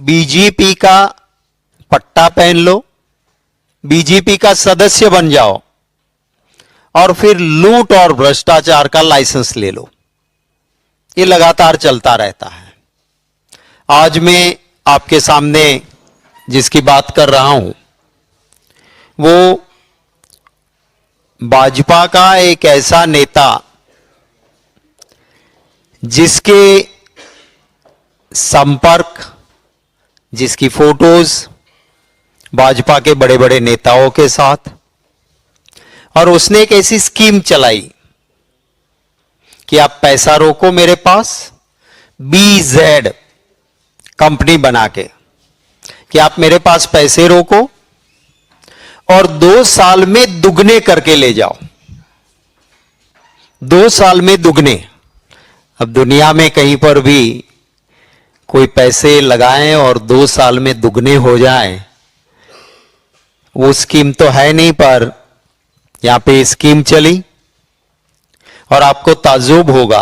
BJP का पट्टा पहन लो, बीजेपी का सदस्य बन जाओ और फिर लूट और भ्रष्टाचार का लाइसेंस ले लो। ये लगातार चलता रहता है। आज मैं आपके सामने जिसकी बात कर रहा हूं वो भाजपा का एक ऐसा नेता जिसके संपर्क, जिसकी फोटोज भाजपा के बड़े बड़े नेताओं के साथ, और उसने एक ऐसी स्कीम चलाई कि आप पैसा रोको मेरे पास, BZ कंपनी बना के कि आप मेरे पास पैसे रोको और 2 साल में दुगने करके ले जाओ। 2 साल में दुगने। अब दुनिया में कहीं पर भी कोई पैसे लगाएं और 2 साल में दुगने हो जाएं, वो स्कीम तो है नहीं, पर यहां पे स्कीम चली और आपको ताज्जुब होगा,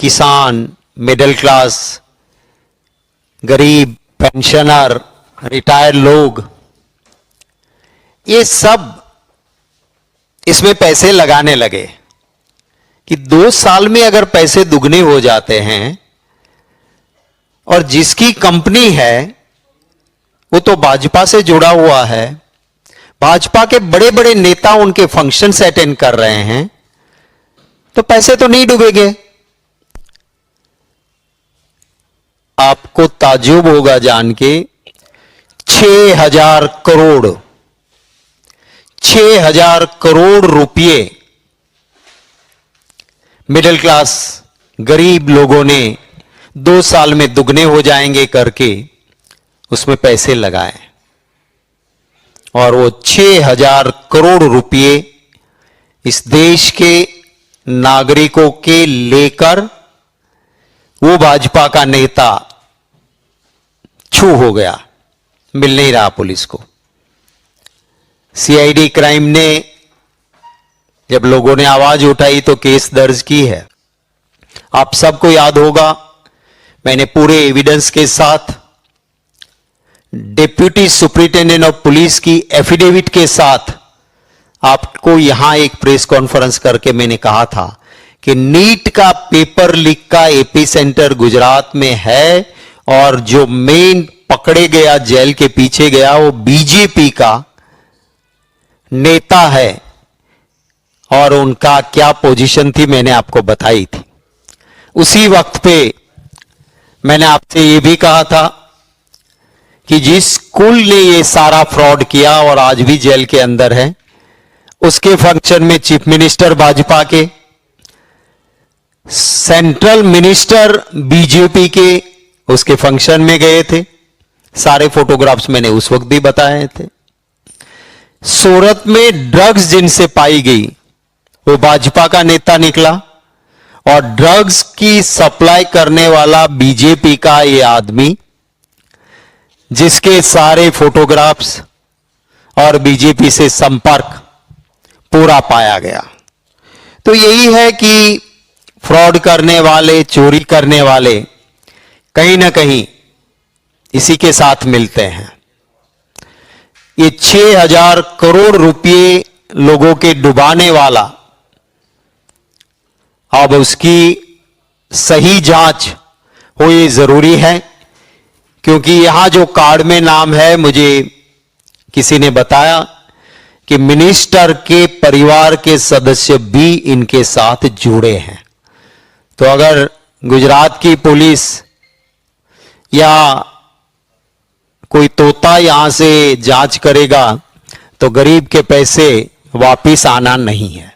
किसान, मिडिल क्लास, गरीब, पेंशनर, रिटायर्ड लोग, ये सब इसमें पैसे लगाने लगे कि 2 साल में अगर पैसे दुगने हो जाते हैं, और जिसकी कंपनी है वो तो भाजपा से जुड़ा हुआ है, भाजपा के बड़े बड़े नेता उनके फंक्शंस अटेंड कर रहे हैं, तो पैसे तो नहीं डूबेंगे। आपको ताज्जुब होगा जान के 6,000 करोड़ 6,000 करोड़ रुपए मिडिल क्लास गरीब लोगों ने 2 साल में दुगने हो जाएंगे करके उसमें पैसे लगाए, और वो 6,000 करोड़ रुपए इस देश के नागरिकों के लेकर वो भाजपा का नेता छू हो गया, मिल नहीं रहा पुलिस को। CID क्राइम ने जब लोगों ने आवाज उठाई तो केस दर्ज की है। आप सबको याद होगा, मैंने पूरे एविडेंस के साथ डिप्यूटी सुपरिटेंडेंट ऑफ पुलिस की एफिडेविट के साथ आपको यहां एक प्रेस कॉन्फ्रेंस करके मैंने कहा था कि नीट का पेपर लीक का एपी सेंटर गुजरात में है, और जो मेन पकड़े गया, जेल के पीछे गया, वो बीजेपी का नेता है, और उनका क्या पोजीशन थी मैंने आपको बताई थी। उसी वक्त पे मैंने आपसे यह भी कहा था कि जिस स्कूल ने ये सारा फ्रॉड किया और आज भी जेल के अंदर है, उसके फंक्शन में चीफ मिनिस्टर भाजपा के, सेंट्रल मिनिस्टर बीजेपी के उसके फंक्शन में गए थे। सारे फोटोग्राफ्स मैंने उस वक्त भी बताए थे। सूरत में ड्रग्स जिनसे पाई गई वो भाजपा का नेता निकला, और ड्रग्स की सप्लाई करने वाला बीजेपी का ये आदमी, जिसके सारे फोटोग्राफ्स और बीजेपी से संपर्क पूरा पाया गया। तो यही है कि फ्रॉड करने वाले, चोरी करने वाले कहीं ना कहीं इसी के साथ मिलते हैं। ये 6,000 करोड़ रुपए लोगों के डुबाने वाला, अब उसकी सही जांच हो ये जरूरी है, क्योंकि यहां जो कार्ड में नाम है, मुझे किसी ने बताया कि मिनिस्टर के परिवार के सदस्य भी इनके साथ जुड़े हैं। तो अगर गुजरात की पुलिस या कोई तोता यहां से जांच करेगा तो गरीब के पैसे वापिस आना नहीं है।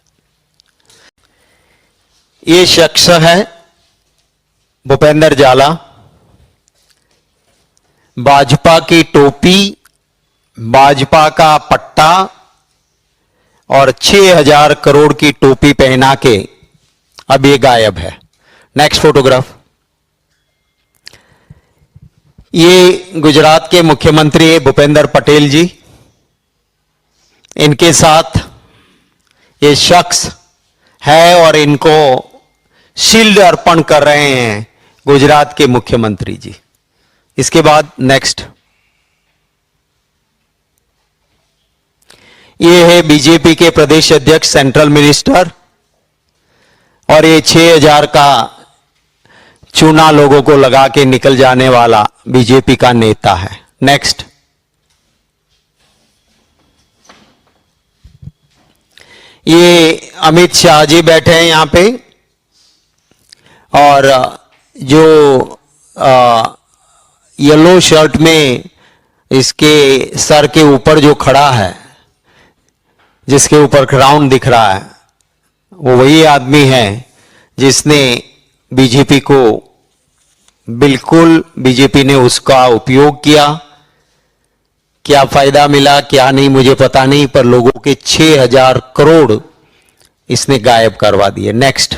ये शख्स है भूपेंद्र जाला, भाजपा की टोपी, भाजपा का पट्टा और 6,000 करोड़ की टोपी पहना के अब ये गायब है। Next photograph. ये गुजरात के मुख्यमंत्री है भूपेंद्र पटेल जी, इनके साथ ये शख्स है और इनको शील्ड अर्पण कर रहे हैं गुजरात के मुख्यमंत्री जी। इसके बाद नेक्स्ट, ये है बीजेपी के प्रदेश अध्यक्ष सेंट्रल मिनिस्टर, और ये 6000 का चूना लोगों को लगा के निकल जाने वाला बीजेपी का नेता है। नेक्स्ट, ये अमित शाह जी बैठे हैं यहां पे, और जो येलो शर्ट में इसके सर के ऊपर जो खड़ा है, जिसके ऊपर क्राउन दिख रहा है, वो वही आदमी है जिसने बीजेपी को, बिल्कुल बीजेपी ने उसका उपयोग किया। क्या फायदा मिला क्या नहीं मुझे पता नहीं, पर लोगों के 6000 करोड़ इसने गायब करवा दिए। नेक्स्ट,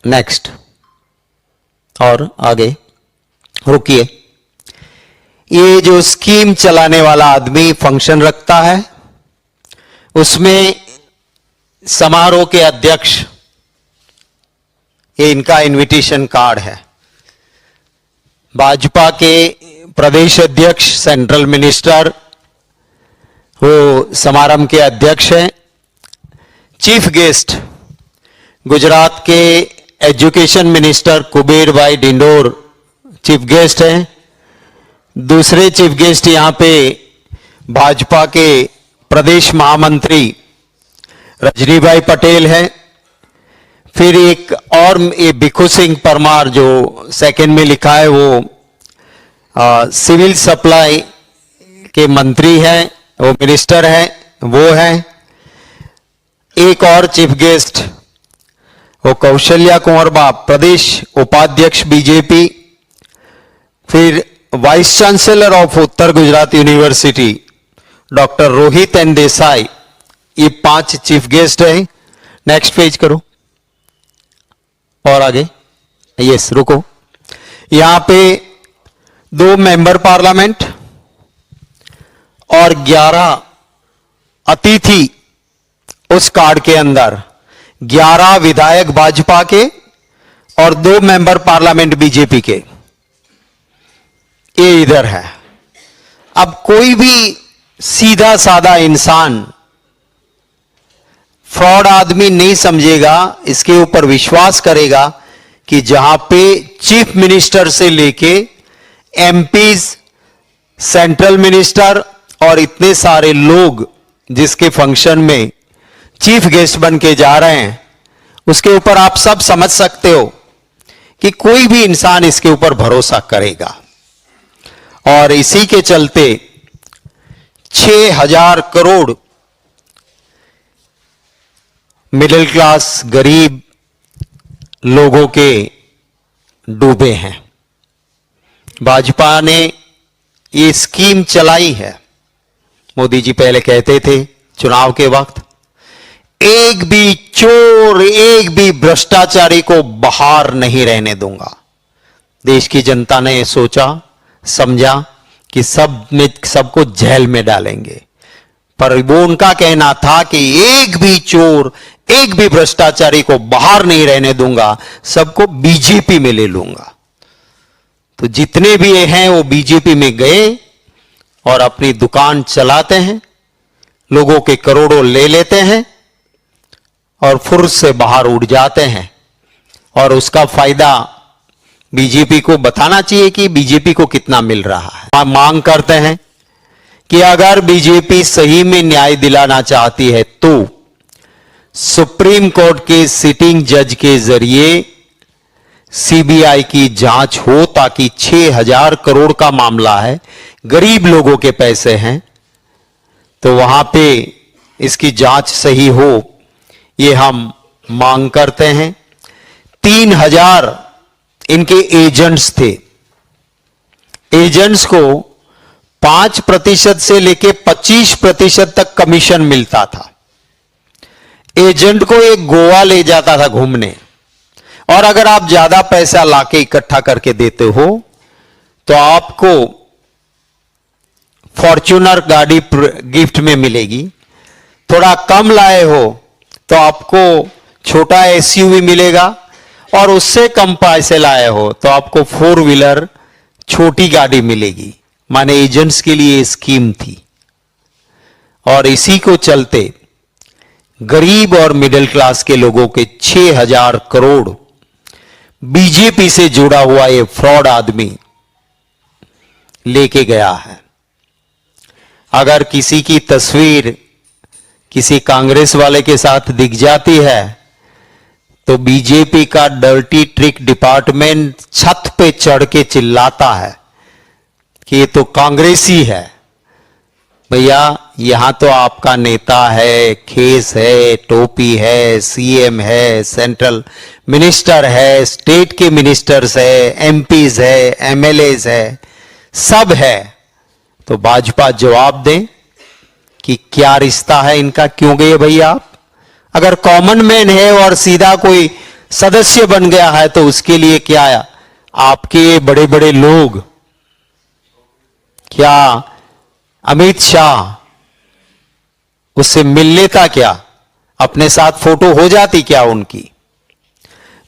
नेक्स्ट, और आगे रुकिए। ये जो स्कीम चलाने वाला आदमी फंक्शन रखता है, उसमें समारोह के अध्यक्ष, ये इनका इनविटेशन कार्ड है। भाजपा के प्रदेश अध्यक्ष सेंट्रल मिनिस्टर वो समारंभ के अध्यक्ष हैं। चीफ गेस्ट गुजरात के एजुकेशन मिनिस्टर कुबेर भाई डिंडोर चीफ गेस्ट हैं। दूसरे चीफ गेस्ट यहां पे भाजपा के प्रदेश महामंत्री रजनी भाई पटेल हैं। फिर एक और ये भिखू सिंह परमार जो सेकंड में लिखा है, वो सिविल सप्लाई के मंत्री हैं, वो मिनिस्टर हैं, वो हैं। एक और चीफ गेस्ट वो कौशल्या कुंवर बाप, प्रदेश उपाध्यक्ष बीजेपी। फिर vice chancellor of Uttar Gujarat university doctor Rohit N Desai, ये 5 चीफ गेस्ट हैं। नेक्स्ट पेज करो और आगे, यस रुको। यहां पे 2 मेंबर पार्लियामेंट और 11 अतिथि, उस कार्ड के अंदर 11 विधायक भाजपा के और 2 मेंबर पार्लियामेंट बीजेपी के, ये इधर है। अब कोई भी सीधा साधा इंसान, फ्रॉड आदमी नहीं समझेगा, इसके ऊपर विश्वास करेगा कि जहां पे चीफ मिनिस्टर से लेके एमपीज, सेंट्रल मिनिस्टर और इतने सारे लोग जिसके फंक्शन में चीफ गेस्ट बन के जा रहे हैं, उसके ऊपर आप सब समझ सकते हो कि कोई भी इंसान इसके ऊपर भरोसा करेगा। और इसी के चलते 6000 करोड़ मिडिल क्लास गरीब लोगों के डूबे हैं। भाजपा ने ये स्कीम चलाई है। मोदी जी पहले कहते थे चुनाव के वक्त, एक भी चोर, एक भी भ्रष्टाचारी को बाहर नहीं रहने दूंगा। देश की जनता ने ये सोचा समझा कि सबको जेल में डालेंगे, पर वो उनका कहना था कि एक भी चोर, एक भी भ्रष्टाचारी को बाहर नहीं रहने दूंगा, सबको बीजेपी में ले लूंगा। तो जितने भी हैं वो बीजेपी में गए और अपनी दुकान चलाते हैं, लोगों के करोड़ों ले लेते हैं और फुर्स से बाहर उड़ जाते हैं। और उसका फायदा बीजेपी को बताना चाहिए कि बीजेपी को कितना मिल रहा है। मांग करते हैं कि अगर बीजेपी सही में न्याय दिलाना चाहती है तो सुप्रीम कोर्ट के सिटिंग जज के जरिए सीबीआई की जांच हो, ताकि 6000 करोड़ का मामला है, गरीब लोगों के पैसे हैं, तो वहां पे इसकी जांच सही हो, ये हम मांग करते हैं। 3000 इनके एजेंट्स थे। एजेंट्स को 5% से लेके 25% तक कमीशन मिलता था। एजेंट को एक गोवा ले जाता था घूमने, और अगर आप ज्यादा पैसा लाके इकट्ठा करके देते हो तो आपको फॉर्च्यूनर गाड़ी गिफ्ट में मिलेगी। थोड़ा कम लाए हो तो आपको छोटा एसयूवी मिलेगा, और उससे कम पैसे लाए हो तो आपको 4 व्हीलर छोटी गाड़ी मिलेगी। माने एजेंट्स के लिए स्कीम थी। और इसी को चलते गरीब और मिडिल क्लास के लोगों के 6,000 करोड़ बीजेपी से जुड़ा हुआ ये फ्रॉड आदमी लेके गया है। अगर किसी की तस्वीर किसी कांग्रेस वाले के साथ दिख जाती है तो बीजेपी का डर्टी ट्रिक डिपार्टमेंट छत पे चढ़ के चिल्लाता है कि ये तो कांग्रेसी है। भैया यहां तो आपका नेता है, खेस है, टोपी है, सीएम है, सेंट्रल मिनिस्टर है, स्टेट के मिनिस्टर्स है, एमपीज है, एमएलएज है, सब है। तो भाजपा जवाब दें कि क्या रिश्ता है इनका, क्यों गए भैया आप? अगर कॉमन मैन है और सीधा कोई सदस्य बन गया है तो उसके लिए क्या आपके बड़े बड़े लोग, क्या अमित शाह उससे मिल लेता, क्या अपने साथ फोटो हो जाती क्या उनकी?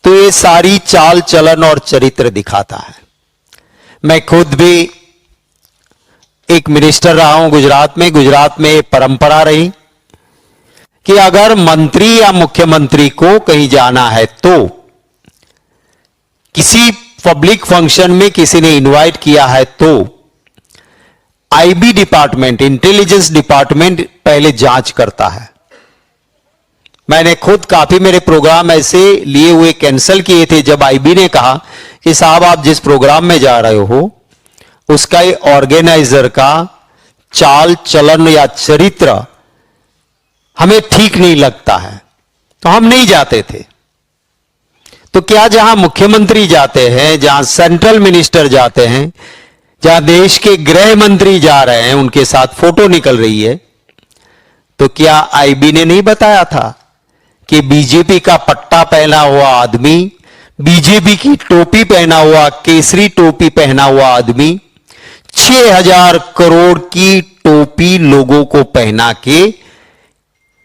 तो ये सारी चाल चलन और चरित्र दिखाता है। मैं खुद भी एक मिनिस्टर रहा हूं गुजरात में। गुजरात में परंपरा रही कि अगर मंत्री या मुख्यमंत्री को कहीं जाना है तो किसी पब्लिक फंक्शन में किसी ने इनवाइट किया है तो आईबी डिपार्टमेंट, इंटेलिजेंस डिपार्टमेंट पहले जांच करता है। मैंने खुद काफी मेरे प्रोग्राम ऐसे लिए हुए कैंसिल किए थे जब आईबी ने कहा कि साहब आप जिस प्रोग्राम में जा रहे हो उसका ऑर्गेनाइजर का चाल चलन या चरित्र हमें ठीक नहीं लगता है, तो हम नहीं जाते थे। तो क्या जहां मुख्यमंत्री जाते हैं, जहां सेंट्रल मिनिस्टर जाते हैं, जहां देश के गृह मंत्री जा रहे हैं, उनके साथ फोटो निकल रही है, तो क्या आईबी ने नहीं बताया था कि बीजेपी का पट्टा पहना हुआ आदमी, बीजेपी की टोपी पहना हुआ, केसरी टोपी पहना हुआ आदमी 6,000 करोड़ की टोपी लोगों को पहना के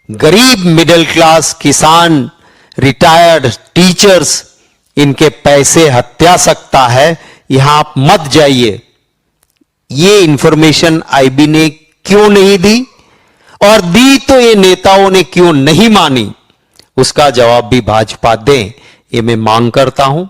गरीब, मिडिल क्लास, किसान, रिटायर्ड, टीचर्स, इनके पैसे हत्या सकता है, यहां आप मत जाइए। ये इंफॉर्मेशन आईबी ने क्यों नहीं दी, और दी तो ये नेताओं ने क्यों नहीं मानी, उसका जवाब भी भाजपा दे, ये मैं मांग करता हूं।